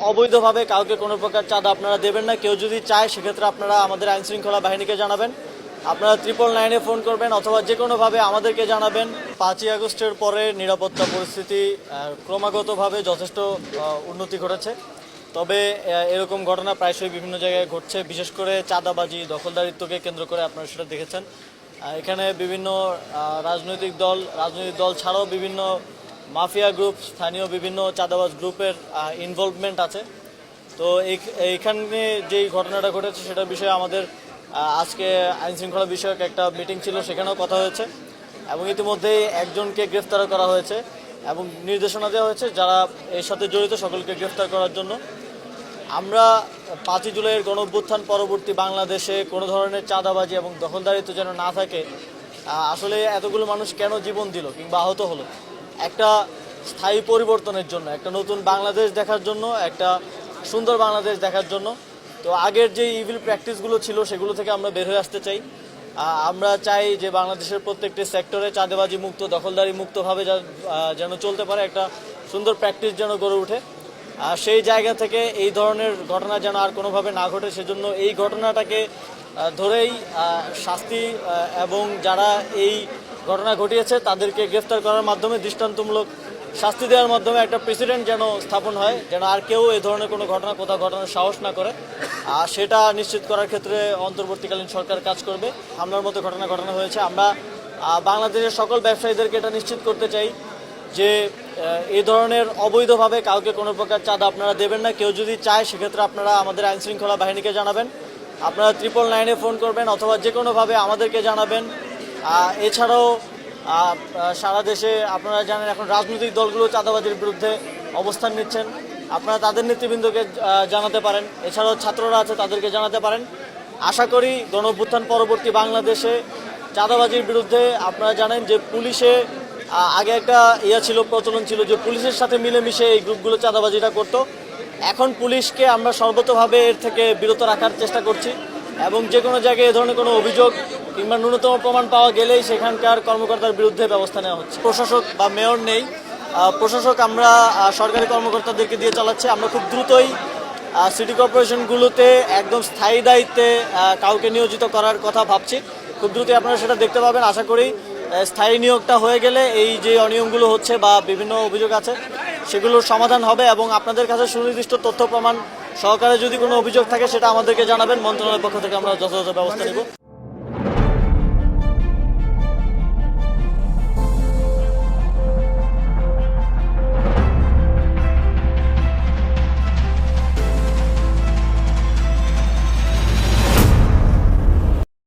অবৈধভাবে কাউকে কোনো প্রকার চাঁদা আপনারা দেবেন না। কেউ যদি চায় সেক্ষেত্রে আপনারা আমাদের আইন শৃঙ্খলা বাহিনীকে জানাবেন, আপনারা 999-এ ফোন করবেন অথবা যে কোনোভাবে আমাদেরকে জানাবেন। 5ই আগস্টের পরে নিরাপত্তা পরিস্থিতি ক্রমাগতভাবে যথেষ্ট উন্নতি ঘটেছে। তবে এরকম ঘটনা প্রায়শই বিভিন্ন জায়গায় ঘটছে, বিশেষ করে চাঁদাবাজি, দখলদারিত্বকে কেন্দ্র করে আপনারা সেটা দেখেছেন। এখানে বিভিন্ন রাজনৈতিক দল ছাড়াও বিভিন্ন মাফিয়া গ্রুপ, স্থানীয় বিভিন্ন চাঁদাবাজ গ্রুপের ইনভলভমেন্ট আছে। তো এইখানে যেই ঘটনাটা ঘটেছে সেটার বিষয়ে আমাদের আজকে আইনশৃঙ্খলা বিষয়ক একটা মিটিং ছিল, সেখানেও কথা হয়েছে এবং ইতিমধ্যেই একজনকে গ্রেফতার করা হয়েছে এবং নির্দেশনা দেওয়া হয়েছে যারা এর সাথে জড়িত সকলকে গ্রেফতার করার জন্য। আমরা 5ই জুলাইয়ের গণঅভ্যুত্থান পরবর্তী বাংলাদেশে কোনো ধরনের চাঁদাবাজি এবং দখলদারিত্ব যেন না থাকে। আসলে এতগুলো মানুষ কেন জীবন দিল কিংবা আহত হলো? একটা স্থায়ী পরিবর্তনের জন্য, একটা নতুন বাংলাদেশ দেখার জন্য, একটা সুন্দর বাংলাদেশ দেখার জন্য। তো আগের যে ইভিল প্র্যাকটিসগুলো ছিল সেগুলো থেকে আমরা বের হয়ে আসতে চাই। আমরা চাই যে বাংলাদেশের প্রত্যেকটি সেক্টরে চাঁদাবাজি মুক্ত, দখলদারি মুক্তভাবে যেন চলতে পারে, একটা সুন্দর প্র্যাকটিস যেন গড়ে ওঠে। সেই জায়গা থেকে এই ধরনের ঘটনা যেন আর কোনোভাবে না ঘটে, সেজন্য এই ঘটনাটাকে ধরেই শাস্তি এবং যারা এই ঘটনা ঘটিয়েছে তাদেরকে গ্রেফতার করার মাধ্যমে, দৃষ্টান্তমূলক শাস্তি দেওয়ার মাধ্যমে একটা প্রেসিডেন্ট যেন স্থাপন হয়, যেন আর কেউ এই ধরনের কোনো ঘটনা কোথাও ঘটানোর সাহস না করে। সেটা নিশ্চিত করার ক্ষেত্রে অন্তর্বর্তীকালীন সরকার কাজ করবে। হামলার মতো ঘটনা ঘটানো হয়েছে, আমরা বাংলাদেশের সকল ব্যবসায়ীদেরকে এটা নিশ্চিত করতে চাই যে এই ধরনের অবৈধভাবে কাউকে কোনো প্রকার চাঁদা আপনারা দেবেন না। কেউ যদি চায় সেক্ষেত্রে আপনারা আমাদের আইন শৃঙ্খলা বাহিনীকে জানাবেন, আপনারা 999-এ ফোন করবেন অথবা যে কোনোভাবে আমাদেরকে জানাবেন। এছাড়াও সারা দেশে আপনারা জানেন এখন রাজনৈতিক দলগুলো চাঁদাবাজির বিরুদ্ধে অবস্থান নিচ্ছেন, আপনারা তাদের নেতৃবৃন্দকে জানাতে পারেন। এছাড়াও ছাত্ররা আছে, তাদেরকে জানাতে পারেন। আশা করি গণঅভ্যুত্থান পরবর্তী বাংলাদেশে চাঁদাবাজির বিরুদ্ধে, আপনারা জানেন যে পুলিশে আগে একটা প্রচলন ছিল যে পুলিশের সাথে মিলেমিশে এই গ্রুপগুলো চাঁদাবাজিটা করতো। এখন পুলিশকে আমরা সর্বতভাবে এর থেকে বিরত রাখার চেষ্টা করছি এবং যে কোনো জায়গায় এ ধরনের কোনো অভিযোগ কিংবা ন্যূনতম প্রমাণ পাওয়া গেলেই সেখানকার কর্মকর্তার বিরুদ্ধে ব্যবস্থা নেওয়া হচ্ছে। প্রশাসক বা মেয়র নেই, প্রশাসক আমরা সরকারি কর্মকর্তাদেরকে দিয়ে চালাচ্ছি। আমরা খুব দ্রুতই সিটি কর্পোরেশনগুলোতে একদম স্থায়ী দায়িত্বে কাউকে নিয়োজিত করার কথা ভাবছি। খুব দ্রুতই আপনারা সেটা দেখতে পাবেন। আশা করি স্থায়ী নিয়োগটা হয়ে গেলে এই যে অনিয়মগুলো হচ্ছে বা বিভিন্ন অভিযোগ আছে সেগুলোর সমাধান হবে এবং আপনাদের কাছে সুনির্দিষ্ট তথ্য প্রমাণ সহকারে যদি কোনো অভিযোগ থাকে সেটা আমাদেরকে জানাবেন। মন্ত্রণালয়ের পক্ষ থেকে আমরা যথাযথ ব্যবস্থা নেব।